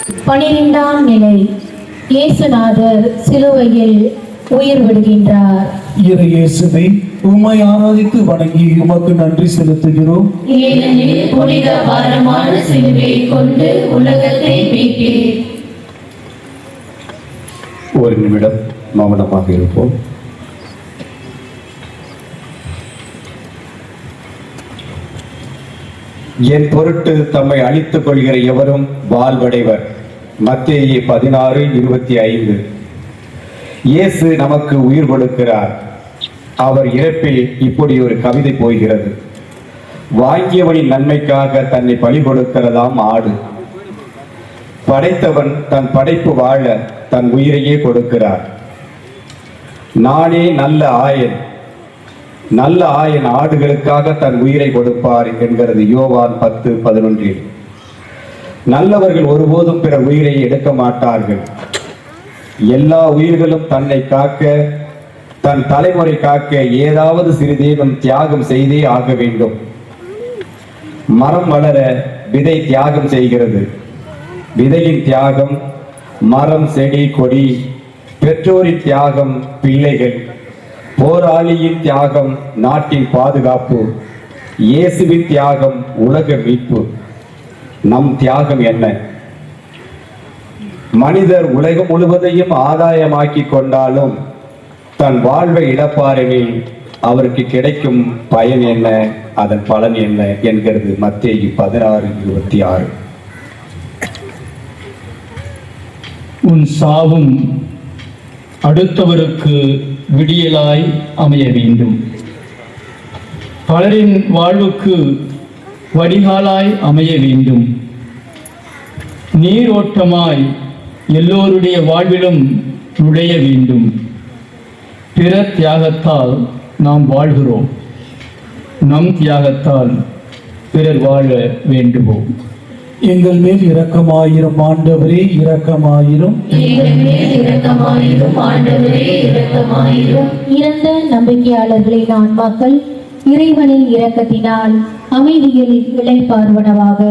12ஆம் நிலை. இயேசுநாதர் சிலுவையில் உயிர் விடுகின்றார். இயேசுவை உம்மை ஆராதித்து வணங்கி உமக்கு நன்றி செலுத்துகிறோம். ஏனெனில் புனித பாரமான சிலுவையை கொண்டு உலகத்தை மீட்டீர். ஒரு நிமிடம் மௌனமாக இருப்போம். என் பொருட்டு தம்மை அழித்துக் கொள்கிற எவரும் வாழ்வடைவர். மத்தேயு 16:25. இயேசு நமக்கு உயிர் கொடுக்கிறார். அவர் இறப்பில் இப்படி ஒரு கவிதை போகிறது. வாங்கியவனின் நன்மைக்காக தன்னை பலி கொடுக்கிறதாம் ஆடு. படைத்தவன் தன் படைப்பு வாழ தன் உயிரையே கொடுக்கிறார். நானே நல்ல ஆயன், நல்ல ஆயன் ஆடுகளுக்காக தன் உயிரை கொடுப்பார் என்கிறது யோவான் 10:11. நல்லவர்கள் ஒருபோதும் பிற உயிரை எடுக்க மாட்டார்கள். எல்லா உயிர்களும் தன்னை காக்க, தன் தலைமுறை காக்க ஏதாவது சிறிதேனும் தியாகம் செய்தே ஆக வேண்டும். மரம் வளர விதை தியாகம் செய்கிறது. விதையின் தியாகம் மரம், செடி, கொடி. பெற்றோரின் தியாகம் பிள்ளைகள். போராளியின் தியாகம் நாட்டின் பாதுகாப்பு. இயேசுவின் தியாகம் உலக மீட்பு. நம் தியாகம் என்ன? மனிதர் உலகம் முழுவதையும் ஆதாயமாக்கி கொண்டாலும் தன் வாழ்வை இழப்பாரெனில் அவருக்கு கிடைக்கும் பயன் என்ன, அதன் பலன் என்ன என்கிறது மத்தேயு 16:26. உன் சாவும் அடுத்தவருக்கு விடியலாய் அமைய வேண்டும். பலரின் வாழ்வுக்கு வடிகாலாய் அமைய வேண்டும். நீரோட்டமாய் எல்லோருடைய வாழ்விலும் நுழைய வேண்டும். பிற தியாகத்தால் நாம் வாழ்கிறோம். நம் தியாகத்தால் பிறர் வாழ வேண்டுவோம். எங்கள் மேல் இரக்கமாயிரும் ஆண்டவரே, இரக்கமாயிரும். எங்கள் மேல் இரக்கமாயிரும் ஆண்டவரே, இரக்கமாயிரும். இறந்த நம்பிக்கையாளர்களின் ஆன்மாக்கள் இறைவனின் இரக்கத்தினால் அமைதியில் இளைப்பாறுவனவாக.